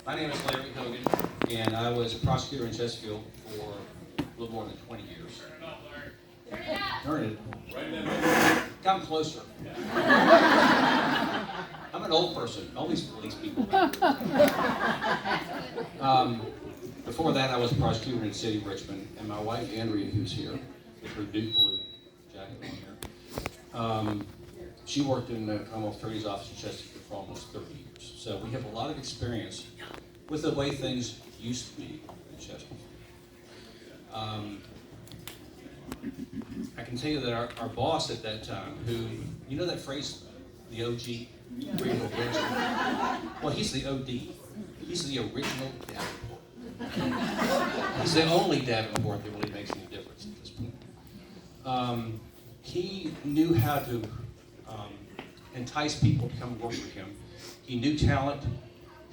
My name is Larry Hogan, and I was a prosecutor in Chesterfield for a little more than 20 years. Turn it. Come closer. I'm an old person. All these police people. Before that, I was a prosecutor in the city of Richmond, and my wife Andrea, who's here, with her Duke blue jacket on here, she worked in the Commonwealth Attorney's Office in Chesterfield for almost 30 years. So we have a lot of experience with the way things used to be in Chesterfield. I can tell you that our boss at that time, who, you know that phrase, the OG? Well, he's the OD. He's the original Davenport. He's the only Davenport that really makes any difference at this point. He knew how to entice people to come work with him. He knew talent.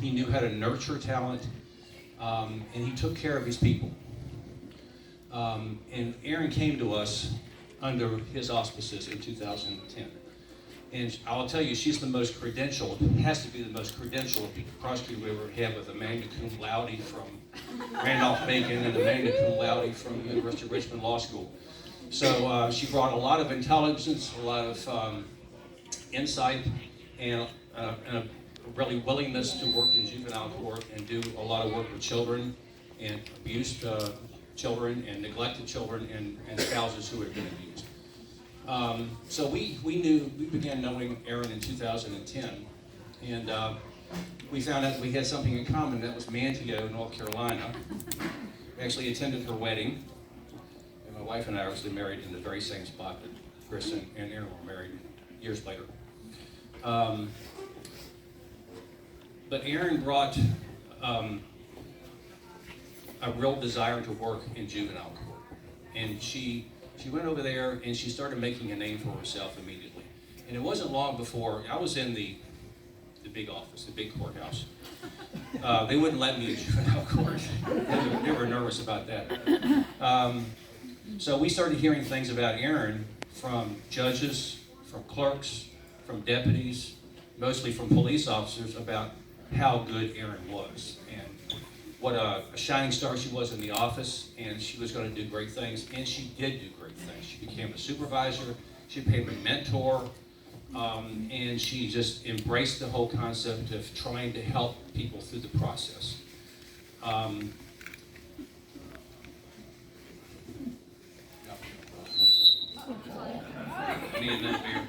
He knew how to nurture talent. And he took care of his people. And Erin came to us under his auspices in 2010. And I'll tell you, she's the most credentialed, has to be the most credentialed prosecutor we ever had, with a magna cum laude from Randolph-Macon and a magna cum laude from the University of Richmond Law School. So she brought a lot of intelligence, a lot of insight, and a really willingness to work in juvenile court and do a lot of work with children and abused children and neglected children and spouses who had been abused. So we began knowing Erin in 2010, and we found out we had something in common. That was Manteo, North Carolina. We actually attended her wedding, and my wife and I are actually married in the very same spot that Chris and Erin were married years later. But Erin brought a real desire to work in juvenile court, and she went over there and she started making a name for herself immediately. And it wasn't long before I was in the big office, the big courthouse. They wouldn't let me in juvenile court. They were nervous about that. So we started hearing things about Erin from judges, from clerks, from deputies, mostly from police officers, about how good Erin was and what a shining star she was in the office, and she was going to do great things, and she did do great things. She became a supervisor, she became a mentor, and she just embraced the whole concept of trying to help people through the process. I need another beer.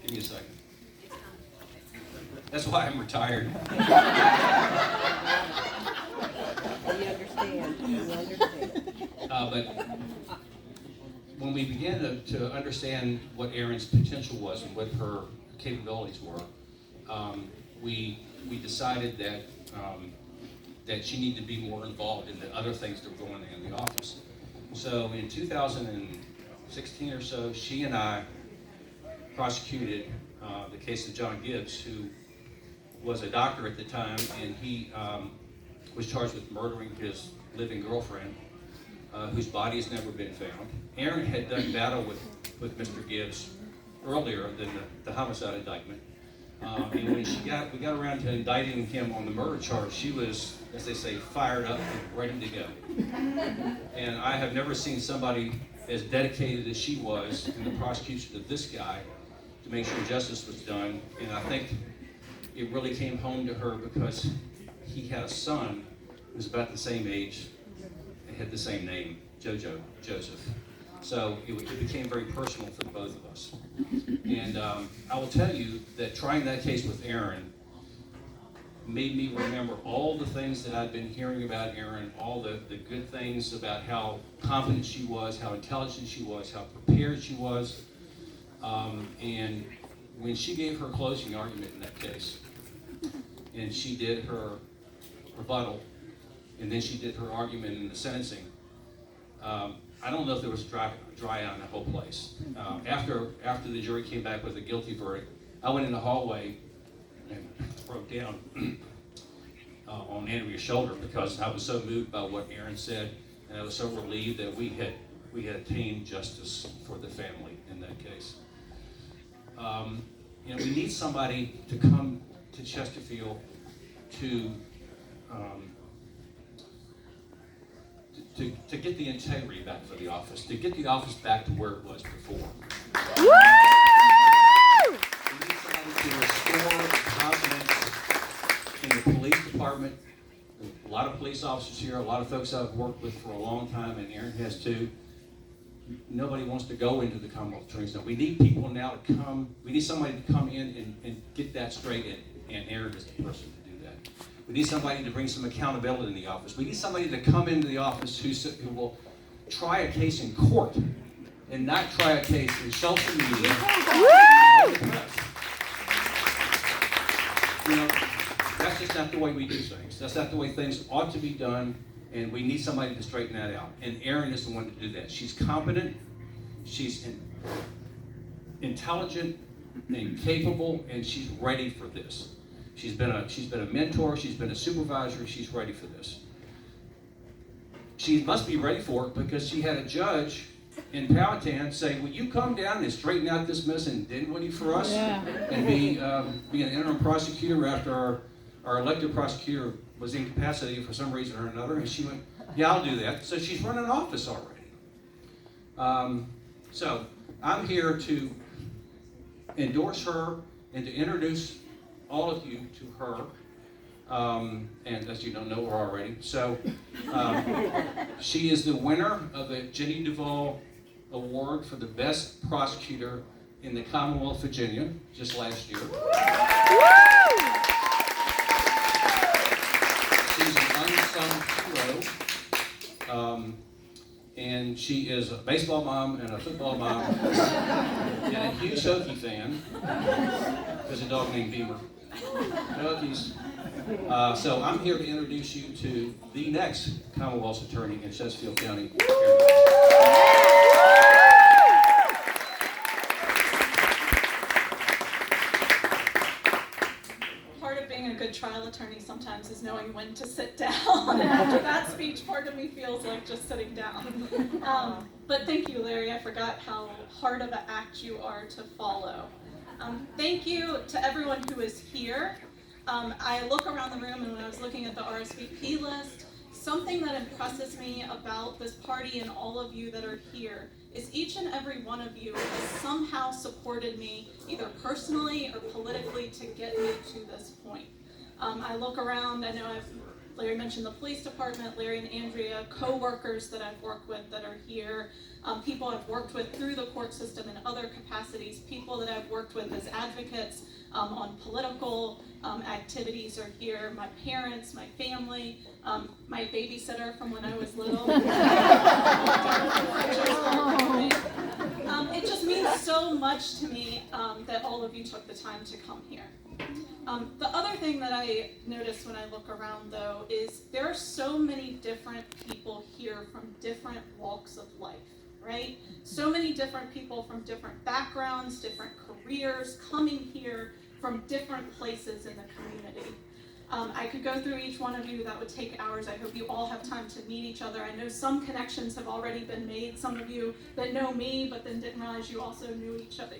Give me a second. That's why I'm retired. We understand. But when we began to understand what Erin's potential was and what her capabilities were, we decided that she needed to be more involved in the other things that were going on in the office. So in 2016 or so, she and I prosecuted the case of John Gibbs, who was a doctor at the time, and he was charged with murdering his living girlfriend, whose body has never been found. Erin had done battle with Mr. Gibbs earlier than the homicide indictment. And when we got around to indicting him on the murder charge, she was, as they say, fired up and ready to go. And I have never seen somebody as dedicated as she was in the prosecution of this guy to make sure justice was done. And I think it really came home to her because he had a son who was about the same age and had the same name, Joseph. So it became very personal for the both of us. And I will tell you that trying that case with Erin made me remember all the things that I'd been hearing about Erin, all the good things about how confident she was, how intelligent she was, how prepared she was. And when she gave her closing argument in that case, and she did her rebuttal, and then she did her argument in the sentencing, I don't know if there was a dry eye in the whole place. After the jury came back with a guilty verdict, I went in the hallway and broke down on Andrea's shoulder because I was so moved by what Erin said, and I was so relieved that we had attained justice for the family in that case. we need somebody to come to Chesterfield to get the integrity back for the office, to get the office back to where it was before. Woo! We need somebody to restore confidence in the police department. A lot of police officers here, a lot of folks I've worked with for a long time, and Erin has too. Nobody wants to go into the Commonwealth Attorney's Office. We need people now to come. We need somebody to come in and get that straight, and Erin is the person to do that. We need somebody to bring some accountability in the office. We need somebody to come into the office who will try a case in court and not try a case in social media. That's just not the way we do things. That's not the way things ought to be done, and we need somebody to straighten that out. And Erin is the one to do that. She's competent, she's intelligent and capable, and she's ready for this. She's been a mentor, she's been a supervisor, she's ready for this. She must be ready for it because she had a judge in Powhatan say, will you come down and straighten out this mess in Dinwiddie for us? Yeah. And be an interim prosecutor after our elected prosecutor was incapacitated for some reason or another, and she went, yeah, I'll do that. So she's running an office already. So I'm here to endorse her and to introduce all of you to her. And as you don't know her already. So she is the winner of the Jenny Duvall Award for the Best Prosecutor in the Commonwealth of Virginia just last year. She's an unsung hero. And she is a baseball mom and a football mom and a huge Hokie fan. There's a dog named Beamer. Hokies. So I'm here to introduce you to the next Commonwealth's attorney in Chesterfield County. Part of being a good trial attorney sometimes is knowing when to sit down. And after that speech, part of me feels like just sitting down. But thank you, Larry. I forgot how hard of an act you are to follow. Thank you to everyone who is here. I look around the room, and when I was looking at the RSVP list, something that impresses me about this party and all of you that are here is each and every one of you has somehow supported me, either personally or politically, to get me to this point. I look around, I know Larry mentioned the police department, Larry and Andrea, co-workers that I've worked with that are here, people I've worked with through the court system in other capacities, people that I've worked with as advocates on political activities are here, my parents, my family, my babysitter from when I was little. It just means so much to me that all of you took the time to come here. The other thing that I notice when I look around, though, is there are so many different people here from different walks of life, right? So many different people from different backgrounds, different careers, coming here from different places in the community. I could go through each one of you, that would take hours. I hope you all have time to meet each other. I know some connections have already been made, some of you that know me, but then didn't realize you also knew each other,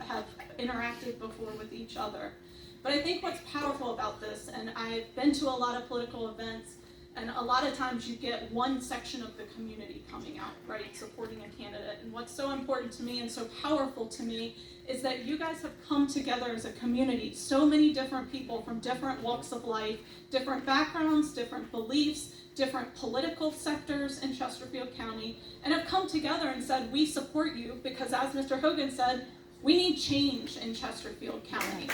have interacted before with each other. But I think what's powerful about this, and I've been to a lot of political events, and a lot of times you get one section of the community coming out, right, supporting a candidate. And what's so important to me and so powerful to me is that you guys have come together as a community, so many different people from different walks of life, different backgrounds, different beliefs, different political sectors in Chesterfield County, and have come together and said, we support you because, as Mr. Hogan said, we need change in Chesterfield County.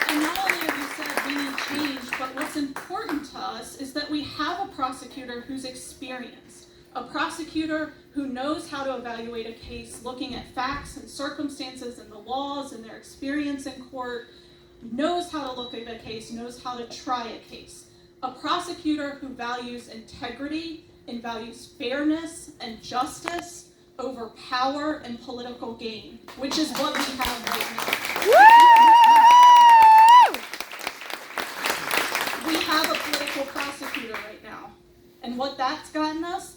And not only have you said we need change, but what's important to us is that we have a prosecutor who's experienced, a prosecutor who knows how to evaluate a case, looking at facts and circumstances and the laws and their experience in court, knows how to look at a case, knows how to try a case. A prosecutor who values integrity and values fairness and justice over power and political gain, which is what we have right now. We have a political prosecutor right now. And what that's gotten us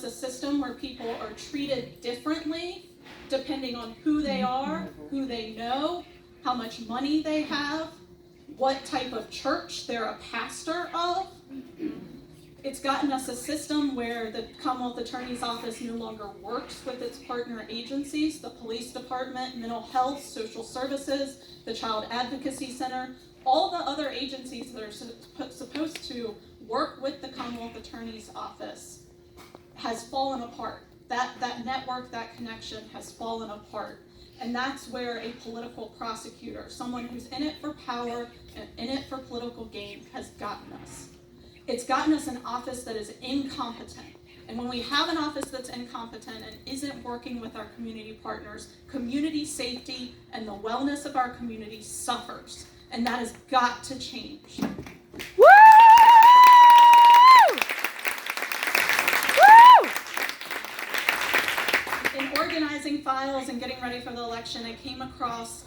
a system where people are treated differently depending on who they are, who they know, how much money they have, what type of church they're a pastor of. It's gotten us a system where the Commonwealth Attorney's Office no longer works with its partner agencies, the police department, mental health, social services, the Child Advocacy Center, all the other agencies that are supposed to work with the Commonwealth Attorney's Office has fallen apart. That network, that connection has fallen apart. And that's where a political prosecutor, someone who's in it for power and in it for political gain, has gotten us. It's gotten us an office that is incompetent. And when we have an office that's incompetent and isn't working with our community partners, community safety and the wellness of our community suffers. And that has got to change. Woo! In organizing files and getting ready for the election, I came across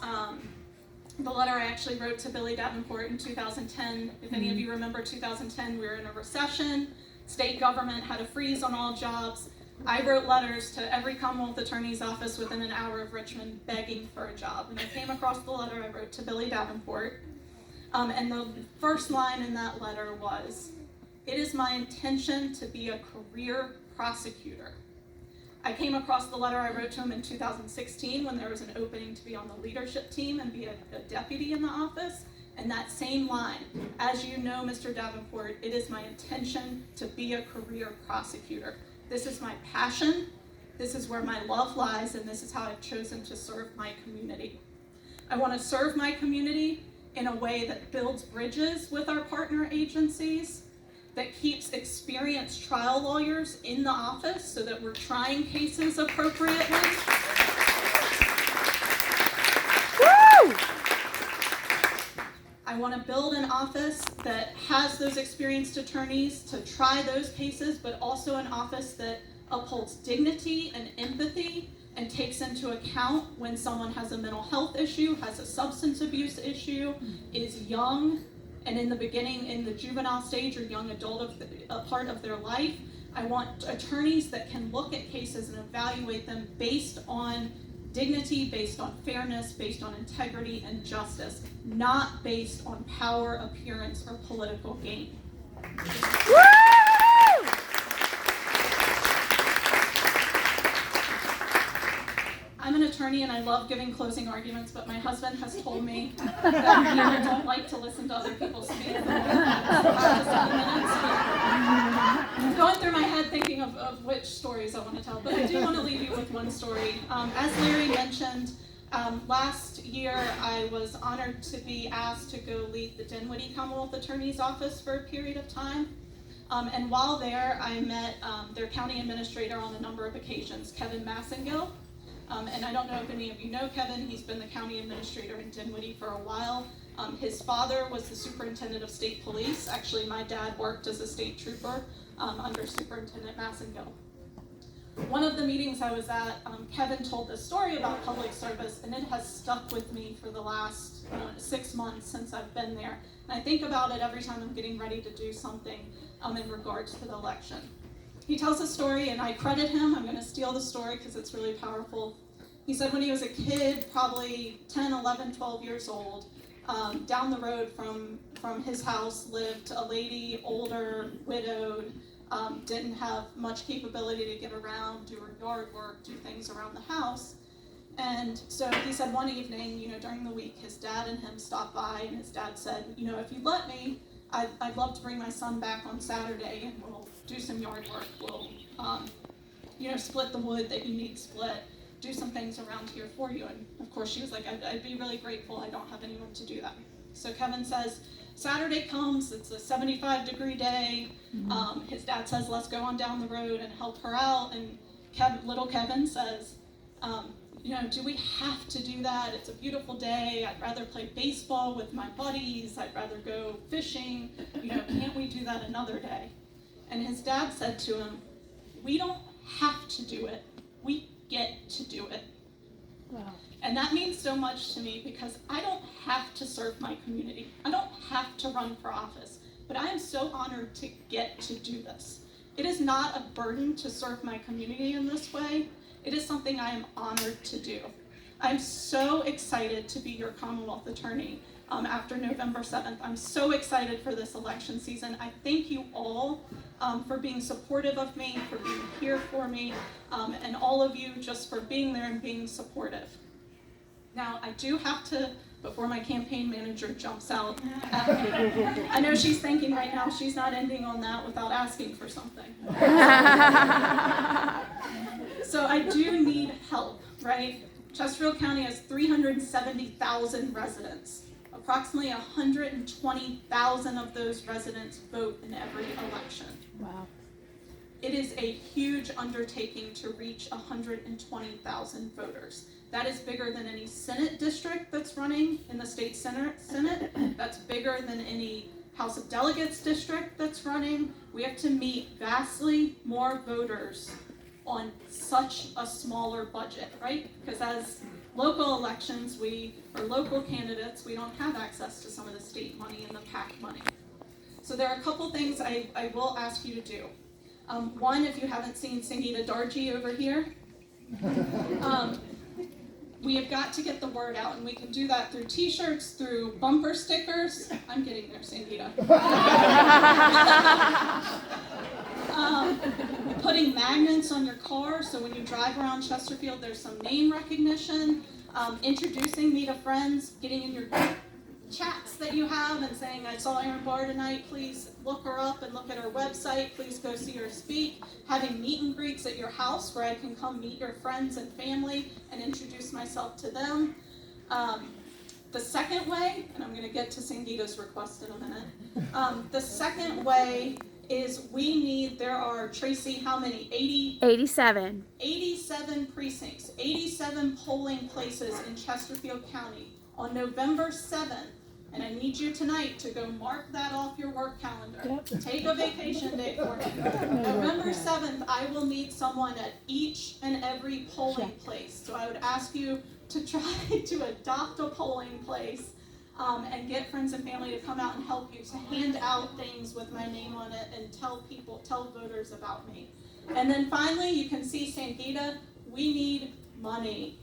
the letter I actually wrote to Billy Davenport in 2010. If any of you remember 2010, we were in a recession. State government had a freeze on all jobs. I wrote letters to every Commonwealth Attorney's Office within an hour of Richmond begging for a job. And I came across the letter I wrote to Billy Davenport. And the first line in that letter was, "It is my intention to be a career prosecutor." I came across the letter I wrote to him in 2016 when there was an opening to be on the leadership team and be a deputy in the office. And that same line, "As you know, Mr. Davenport, it is my intention to be a career prosecutor. This is my passion, this is where my love lies, and this is how I've chosen to serve my community. I want to serve my community in a way that builds bridges with our partner agencies, that keeps experienced trial lawyers in the office so that we're trying cases appropriately. Woo! I want to build an office that has those experienced attorneys to try those cases, but also an office that upholds dignity and empathy and takes into account when someone has a mental health issue, has a substance abuse issue, is young, and in the beginning, in the juvenile stage or young adult part of their life. I want attorneys that can look at cases and evaluate them based on dignity, based on fairness, based on integrity and justice, not based on power, appearance, or political gain. Woo! I'm an attorney and I love giving closing arguments, but my husband has told me that I don't like to listen to other people speak. Going through my head thinking of which stories I want to tell, but I do want to leave you with one story. As Larry mentioned, last year I was honored to be asked to go lead the Dinwiddie Commonwealth Attorney's Office for a period of time. And while there, I met their county administrator on a number of occasions, Kevin Massengill. And I don't know if any of you know Kevin. He's been the county administrator in Dinwiddie for a while. His father was the superintendent of state police. Actually, my dad worked as a state trooper under Superintendent Massengill. One of the meetings I was at, Kevin told this story about public service, and it has stuck with me for the last 6 months since I've been there. And I think about it every time I'm getting ready to do something in regards to the election. He tells a story, and I credit him. I'm going to steal the story because it's really powerful. He said when he was a kid, probably 10, 11, 12 years old, down the road from his house lived a lady, older, widowed, didn't have much capability to get around, do her yard work, do things around the house. And so he said one evening, during the week, his dad and him stopped by, and his dad said, if you let me, I'd love to bring my son back on Saturday, and we'll do some yard work. We'll, split the wood that you need split, do some things around here for you. And of course she was like, I'd be really grateful. I don't have anyone to do that. So Kevin says, Saturday comes, it's a 75-degree day. His dad says, let's go on down the road and help her out. And little Kevin says, do we have to do that? It's a beautiful day. I'd rather play baseball with my buddies. I'd rather go fishing. Can't we do that another day? And his dad said to him, we don't have to do it. We get to do it. Wow. And that means so much to me because I don't have to serve my community. I don't have to run for office. But I am so honored to get to do this. It is not a burden to serve my community in this way. It is something I am honored to do. I'm so excited to be your Commonwealth Attorney after November 7th. I'm so excited for this election season. I thank you all for being supportive of me, for being here for me, and all of you just for being there and being supportive. Now, I do have to, before my campaign manager jumps out at me, I know she's thinking right now she's not ending on that without asking for something. So I do need help, right? Chesterfield County has 370,000 residents. Approximately 120,000 of those residents vote in every election. Wow. It is a huge undertaking to reach 120,000 voters. That is bigger than any Senate district that's running in the state Senate. That's bigger than any House of Delegates district that's running. We have to meet vastly more voters on such a smaller budget, right? Because as local elections, or local candidates, we don't have access to some of the state money and the PAC money. So there are a couple things I will ask you to do. One, if you haven't seen Sangeeta Darji over here, we have got to get the word out, and we can do that through t-shirts, through bumper stickers. I'm getting there, Sangeeta. Putting magnets on your car, so when you drive around Chesterfield, there's some name recognition. Introducing me to friends, getting in your chats that you have and saying, I saw Erin Barr tonight, please look her up and look at her website, please go see her speak. Having meet and greets at your house where I can come meet your friends and family and introduce myself to them. The second way, and I'm going to get to Sangeeta's request in a minute, the second way is there are, Tracy, how many? 87. 87 precincts, 87 polling places in Chesterfield County on November 7th. And I need you tonight to go mark that off your work calendar. Yep. Take a vacation day for me. November 7th, I will need someone at each and every polling place. So I would ask you to try to adopt a polling place and get friends and family to come out and help you, to hand out things with my name on it and tell voters about me. And then finally, you can see Sangeeta, we need money.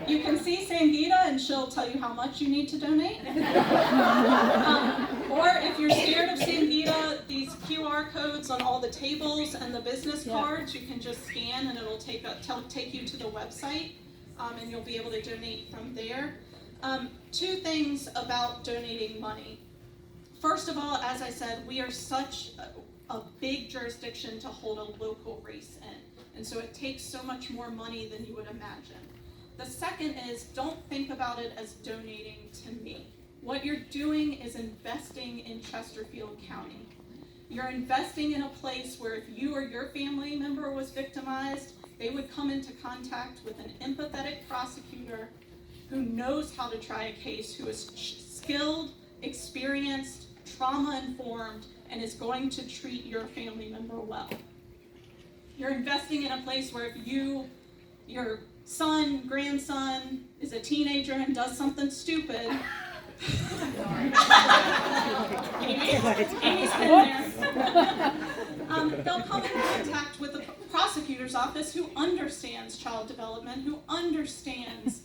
You can see Sangeeta and she'll tell you how much you need to donate. Or if you're scared of Sangeeta, these QR codes on all the tables and the business cards, you can just scan and it'll take you to the website, and you'll be able to donate from there. Two things about donating money. First of all, as I said, we are such a big jurisdiction to hold a local race in. And so it takes so much more money than you would imagine. The second is, don't think about it as donating to me. What you're doing is investing in Chesterfield County. You're investing in a place where if you or your family member was victimized, they would come into contact with an empathetic prosecutor who knows how to try a case, who is skilled, experienced, trauma-informed, and is going to treat your family member well. You're investing in a place where if your son, grandson is a teenager and does something stupid, Amy's been there. They'll come in contact with a prosecutor's office who understands child development, who understands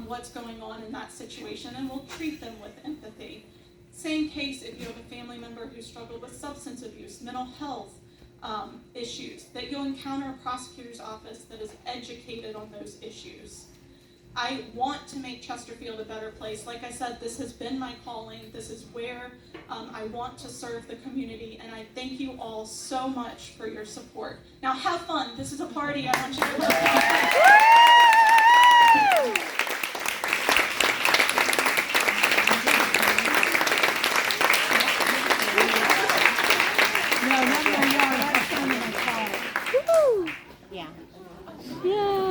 what's going on in that situation, and will treat them with empathy. Same case if you have a family member who struggled with substance abuse, mental health issues, that you'll encounter a prosecutor's office that is educated on those issues. I want to make Chesterfield a better place. Like I said, this has been my calling. This is where I want to serve the community, and I thank you all so much for your support. Now have fun. This is a party. I want you to Yeah. Yeah.